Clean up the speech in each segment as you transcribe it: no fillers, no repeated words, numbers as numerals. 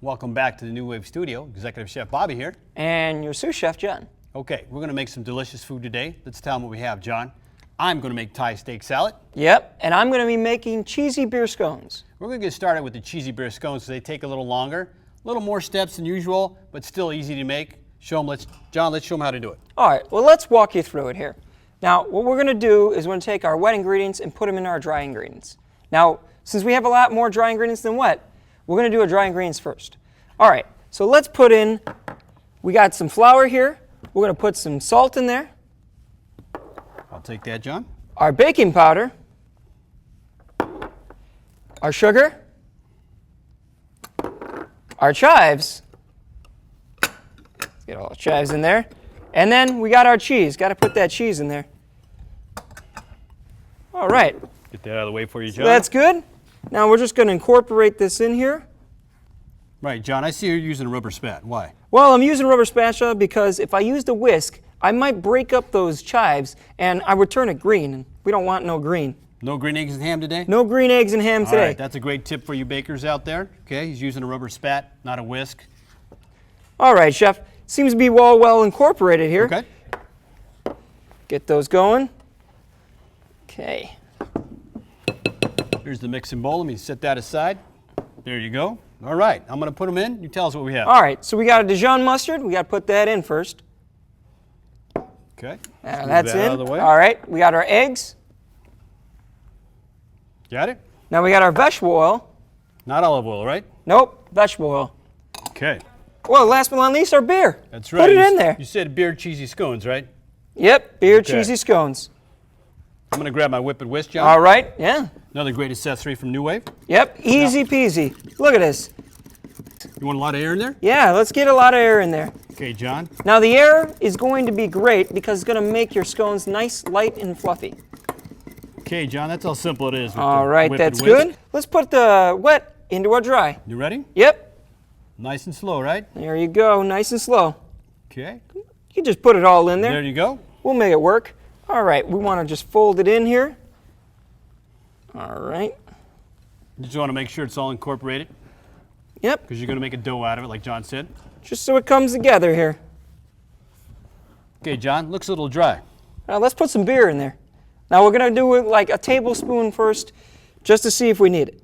Welcome back to the NuWave studio. Executive Chef Bobby here. And your sous chef, John. Okay, we're going to make some delicious food today. Let's tell them what we have, John. I'm going to make Thai steak salad. Yep, and I'm going to be making cheesy beer scones. We're going to get started with the cheesy beer scones because they take a little longer, a little more steps than usual, but still easy to make. John, let's show them how to do it. All right, well, let's walk you through it here. Now, what we're going to do is we're going to take our wet ingredients and put them in our dry ingredients. Now, since we have a lot more dry ingredients than wet, we're going to do our dry ingredients first. All right, so let's put in, we got some flour here. We're going to put some salt in there. I'll take that, John. Our baking powder. Our sugar. Our chives. Let's get all the chives in there. And then we got our cheese. Got to put that cheese in there. All right. Get that out of the way for you, John. So that's good. Now we're just going to incorporate this in here. Right, John, I see you're using a rubber spat. Why? Well, I'm using a rubber spatula because if I use the whisk, I might break up those chives and I would turn it green. And we don't want no green. No green eggs and ham today? No green eggs and ham today. All right, that's a great tip for you bakers out there. Okay, he's using a rubber spat, not a whisk. All right, Chef. Seems to be well incorporated here. Okay. Get those going. Okay. Here's the mixing bowl. Let me set that aside. There you go. All right, I'm going to put them in. You tell us what we have. All right, so we got a Dijon mustard. We got to put that in first. Okay. That's that in. out of the way. All right, we got our eggs. Got it? Now we got our vegetable oil. Not olive oil, right? Nope, vegetable oil. Okay. Well, last but not least, our beer. That's right. Put it in there. You said beer cheesy scones, right? Yep, beer Okay. cheesy scones. I'm going to grab my whip and whisk, John. All right, yeah. Another great accessory from NuWave. Yep, easy peasy. Look at this. You want a lot of air in there? Yeah, let's get a lot of air in there. Okay, John. Now the air is going to be great because it's going to make your scones nice, light, and fluffy. Okay, John, that's how simple it is. With All the right, whip that's and whisk. good. Let's put the wet into our dry. You ready? Yep. Nice and slow, right? There you go, nice and slow. Okay. You can just put it all in there. There you go. We'll make it work. All right, we want to just fold it in here. All right. You just want to make sure it's all incorporated Yep, because you're going to make a dough out of it, like John said. just so it comes together here. Okay, John, looks a little dry. Now let's put some beer in there. Now we're going to do it like a tablespoon first just to see if we need it.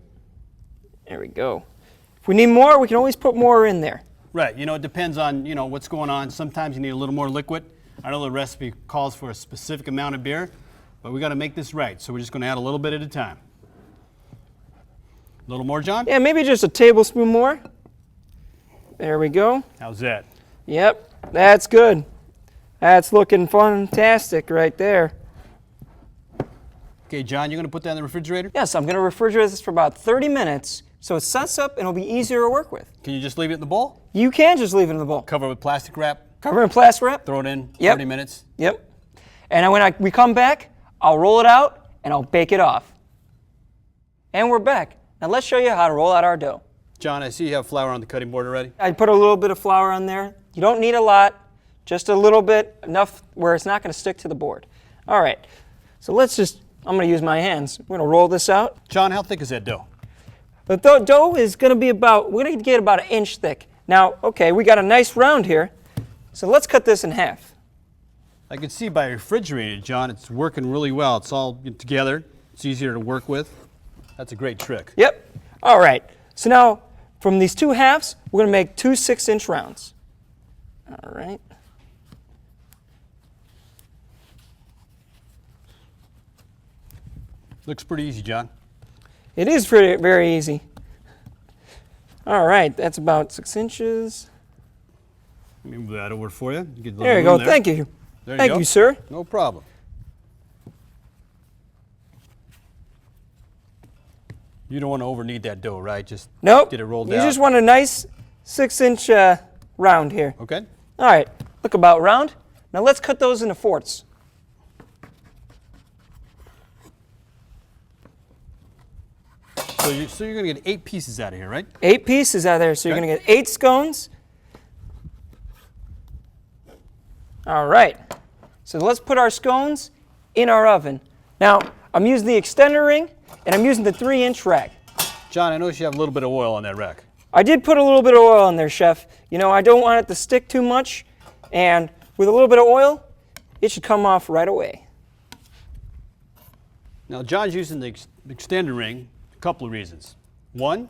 There we go. If we need more, we can always put more in there. Right, it depends on, what's going on. Sometimes you need a little more liquid. I know the recipe calls for a specific amount of beer, but we got to make this right. So we're just going to add a little bit at a time. A little more, John? Yeah, maybe just a tablespoon more. There we go. How's that? Yep, that's good. That's looking fantastic right there. Okay, John, you're going to put that in the refrigerator? Yes, I'm going to refrigerate this for about 30 minutes so it sets up and it'll be easier to work with. Can you just leave it in the bowl? You can just leave it in the bowl. Cover it with plastic wrap? Cover it in plastic wrap. Throw it in Yep. 30 minutes? Yep. And when we come back, I'll roll it out and I'll bake it off. And we're back. Now let's show you how to roll out our dough. John, I see you have flour on the cutting board already. I put a little bit of flour on there. You don't need a lot, just a little bit, enough where it's not going to stick to the board. All right, so I'm going to use my hands. We're going to roll this out. John, how thick is that dough? The dough is going to be we're going to get about 1 inch thick. Now, okay, we got a nice round here, so let's cut this in half. I can see by refrigerated, John, it's working really well. It's all together. It's easier to work with. That's a great trick. Yep. All right, so now from these two halves, we're going to make 2 6-inch rounds. All right. Looks pretty easy, John. It is very easy. All right, that's about 6 inches. Let me move that over for you. Get a little There you room go. Thank you. There Thank go. you, sir. No problem. You don't want to over knead that dough, right? Just Nope. get it rolled You out. just want a nice 6-inch round here. Okay. All right, look about round. Now let's cut those into fourths. So you're going to get 8 pieces out of here, right? 8 pieces out of there, so you're Okay. going to get 8 scones. All right, so let's put our scones in our oven. Now, I'm using the extender ring, and I'm using the 3-inch rack. John, I noticed you have a little bit of oil on that rack. I did put a little bit of oil in there, Chef. You know, I don't want it to stick too much, and with a little bit of oil, it should come off right away. Now, John's using the extended ring a couple of reasons. One,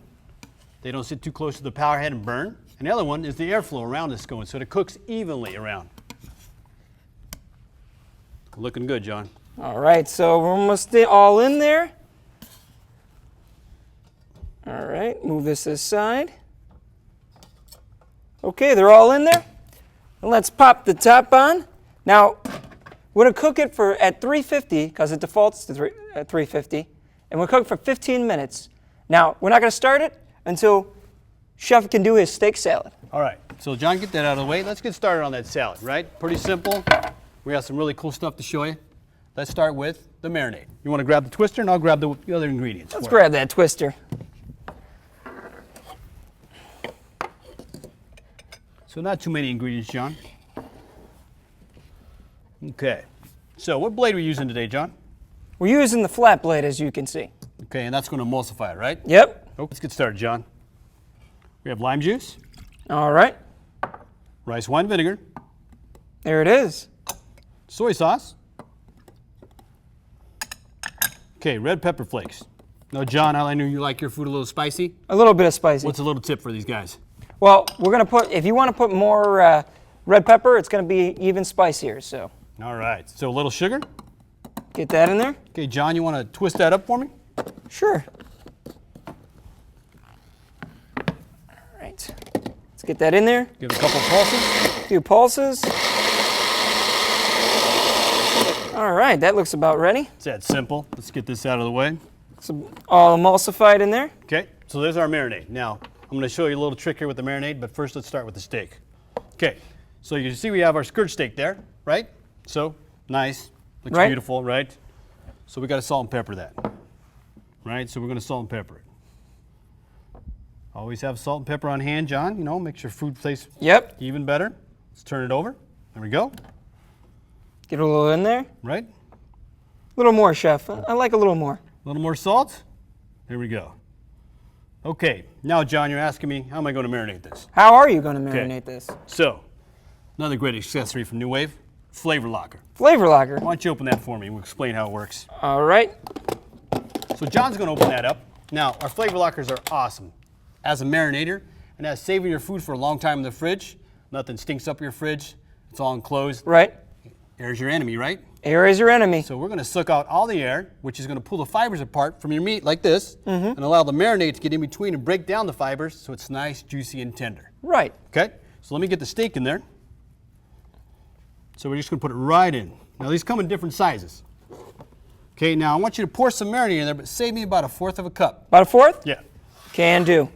they don't sit too close to the power head and burn. And the other one is the airflow around the scone, so it cooks evenly around. Looking good, John. All right, so we're almost all in there. All right, move this aside. Okay, they're all in there. And let's pop the top on. Now, we're going to cook it at 350, because it defaults to 350, and we'll cook for 15 minutes. Now, we're not going to start it until Chef can do his steak salad. All right, so John, get that out of the way. Let's get started on that salad, right? Pretty simple. We got some really cool stuff to show you. Let's start with the marinade. You want to grab the twister, and I'll grab the other ingredients. Let's grab that twister. So not too many ingredients, John. Okay, so what blade are we using today, John? We're using the flat blade, as you can see. Okay, and that's going to emulsify it, right? Yep. Oh, let's get started, John. We have lime juice, All right. rice wine vinegar, There it is. soy sauce. Okay, red pepper flakes. Now, John, I know you like your food a little spicy. A little bit of spicy. What's a little tip for these guys? Well, we're going to put, if you want to put more red pepper, it's going to be even spicier, so All right, so a little sugar. get that in there. Okay, John, you want to twist that up for me? Sure. All right. Let's get that in there. Give it a couple pulses. A few pulses. All right, that looks about ready. It's that simple. Let's get this out of the way. It's all emulsified in there. Okay, so there's our marinade. Now, I'm going to show you a little trick here with the marinade, but first let's start with the steak. Okay, so you see we have our skirt steak there, right? So, nice, looks Right. beautiful, right? So we got to salt and pepper that, right? So we're going to salt and pepper it. Always have salt and pepper on hand, John. You know, makes your food taste Yep. even better. Let's turn it over. There we go, Get a little in there. A right? little more, Chef. I like a little more. A little more salt. There we go. Okay, now, John, you're asking me, how am I going to marinate this? How are you going to marinate this? So, another great accessory from NuWave, flavor locker. Flavor locker. Why don't you open that for me? We'll explain how it works. All right. So John's going to open that up. Now, our flavor lockers are awesome. As a marinator, and as saving your food for a long time in the fridge, nothing stinks up your fridge. It's all enclosed. Right. Air's your enemy, right? Air is your enemy. So we're going to suck out all the air, which is going to pull the fibers apart from your meat like this, and allow the marinade to get in between and break down the fibers so it's nice, juicy, and tender. Right. Okay, so let me get the steak in there. So we're just going to put it right in. Now these come in different sizes. Okay, now I want you to pour some marinade in there, but save me about 1/4 of a cup. About a fourth? Yeah. Can do.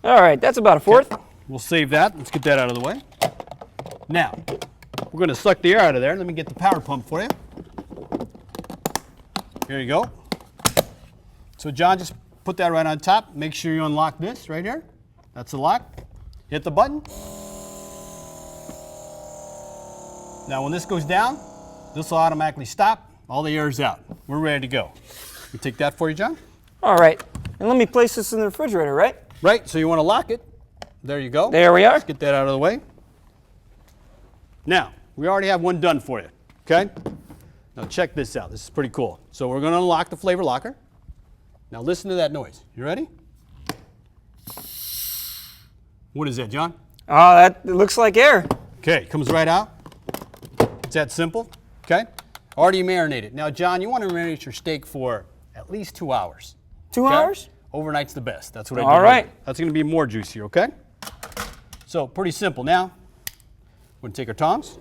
All right, that's about a fourth. We'll save that. Let's get that out of the way. Now, we're going to suck the air out of there. Let me get the power pump for you. Here you go. So John, just put that right on top. Make sure you unlock this right here. That's the lock. Hit the button. Now when this goes down, this will automatically stop. All the air is out. We're ready to go. You take that for you, John? All right. And let me place this in the refrigerator, right? Right, so you want to lock it. There you go. There we are. Let's get that out of the way. Now, we already have one done for you, okay? Now check this out. This is pretty cool. So we're going to unlock the flavor locker. Now listen to that noise. You ready? What is that, John? Oh, that it looks like air. Okay, it comes right out. It's that simple, okay? Already marinated. Now, John, you want to marinate your steak for at least 2 hours. 2 okay? hours? Overnight's the best. That's what I do. All right. That's going to be more juicier, okay? So, pretty simple. Now, we're going to take our tongs.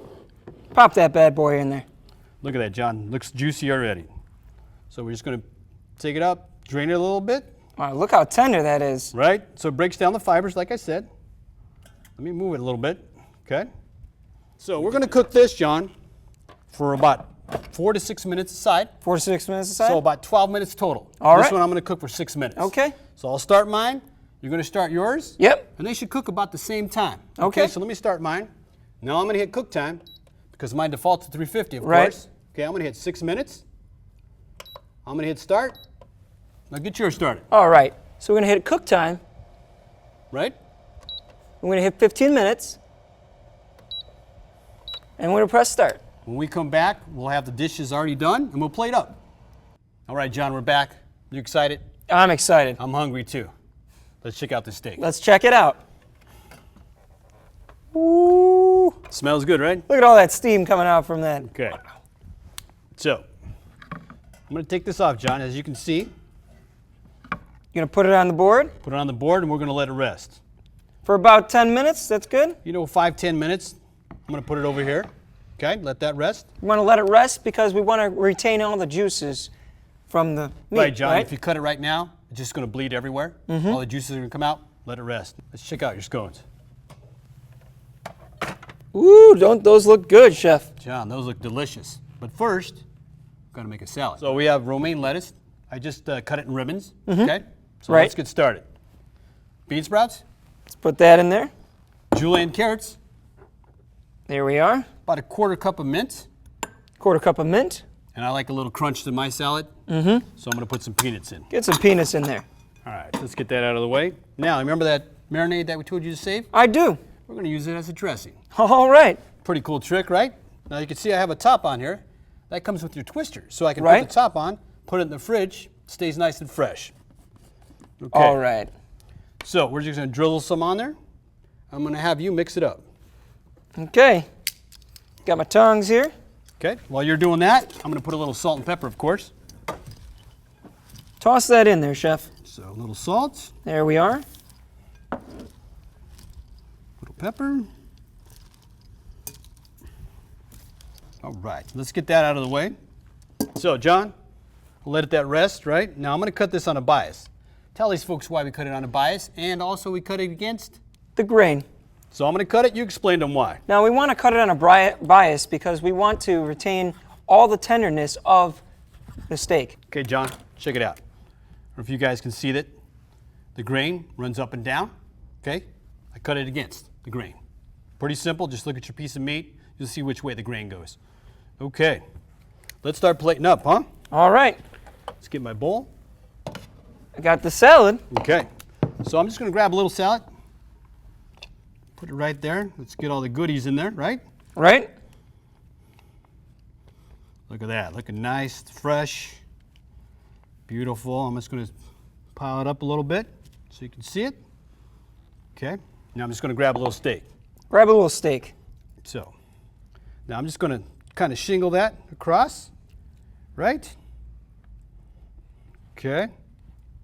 Pop that bad boy in there. Look at that, John. Looks juicy already. So, we're just going to take it up, drain it a little bit, Wow, look how tender that is. right? So, it breaks down the fibers, like I said. Let me move it a little bit, okay? So, we're going to cook this, John, for about 4 to 6 minutes aside. 4 to 6 minutes aside? So about 12 minutes total. All This right. one I'm going to cook for 6 minutes. Okay. So I'll start mine. You're going to start yours. Yep. And they should cook about the same time. Okay. So let me start mine. Now I'm going to hit cook time because my default's to 350, of Right. course. Okay, I'm going to hit 6 minutes. I'm going to hit start. Now get yours started. All right. So we're going to hit cook time. Right? We're going to hit 15 minutes. And we're going to press start. When we come back, we'll have the dishes already done, and we'll plate up. All right, John, we're back. You excited? I'm excited. I'm hungry, too. Let's check out the steak. Let's check it out. Ooh. Smells good, right? Look at all that steam coming out from that. Okay. So, I'm going to take this off, John. As you can see, You're going to put it on the board put it on the board, and we're going to let it rest. for about 10 minutes. That's good. 5-10 minutes. I'm going to put it over here. Okay, let that rest. We want to let it rest because we want to retain all the juices from the meat. Right, John. If you cut it right now, it's just going to bleed everywhere. All the juices are going to come out. Let it rest. Let's check out your scones. Ooh, don't those look good, Chef? John, those look delicious. But first, we've got to make a salad. So we have romaine lettuce. I just cut it in ribbons. Okay? So Right. let's get started. Bean sprouts, Let's put that in there. julienne carrots, There we are. about a 1/4 cup of mint. 1/4 cup of mint. And I like a little crunch to my salad. So I'm going to put some peanuts in. Get some peanuts in there. All right, let's get that out of the way. Now, remember that marinade that we told you to save? I do. We're going to use it as a dressing. All right. Pretty cool trick, right? Now you can see I have a top on here. That comes with your twister. So I can Right. put the top on, put it in the fridge, stays nice and fresh. Okay. All right. So we're just going to drizzle some on there. I'm going to have you mix it up. Okay. Got my tongs here. Okay? While you're doing that, I'm going to put a little salt and pepper, of course. Toss that in there, Chef. So a little salt, There we are. little pepper. All right, let's get that out of the way. So, John, I'll let that rest, right? Now I'm going to cut this on a bias. Tell these folks why we cut it on a bias, and also we cut it against. The grain. So I'm going to cut it. You explain to them why. Now we want to cut it on a bias because we want to retain all the tenderness of the steak. Okay, John, check it out. I don't know if you guys can see that the grain runs up and down. Okay, I cut it against the grain. Pretty simple. Just look at your piece of meat. You'll see which way the grain goes. Okay, let's start plating up, huh? All right. Let's get my bowl. I got the salad. Okay, so I'm just going to grab a little salad. Put it right there. Let's get all the goodies in there, right? Right? Look at that. Looking nice, fresh, beautiful. I'm just going to pile it up a little bit so you can see it. Okay, now I'm just going to grab a little steak. Grab a little steak. So, now I'm just going to kind of shingle that across, right? Okay,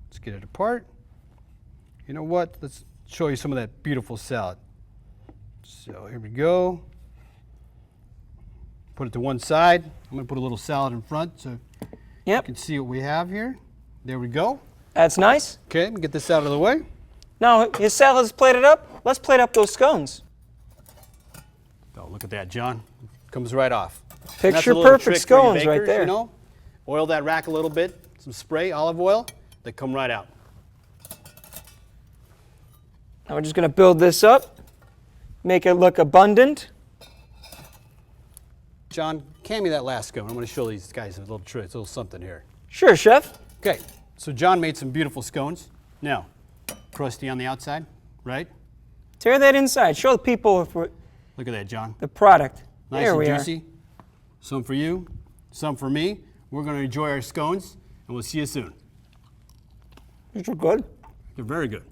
let's get it apart. You know what? Let's show you some of that beautiful salad. So here we go. Put it to one side. I'm going to put a little salad in front so you Yep. can see what we have here. There we go. That's nice. Okay, let me get this out of the way. Now his salad's plated up. Let's plate up those scones. Oh, look at that, John. Comes right off. And that's a Picture little perfect trick for you scones right bakers, there. You know? Oil that rack a little bit, some spray, olive oil, they come right out. Now we're just going to build this up, make it look abundant. John, hand me that last scone. I'm going to show these guys a little trick, a little something here. Sure, Chef. Okay, so John made some beautiful scones. Now, crusty on the outside, right? Tear that inside. Show the people Look at that, John. the product. Nice there and we juicy. Some for you, some for me. We're going to enjoy our scones, and we'll see you soon. are. These are good. They're very good.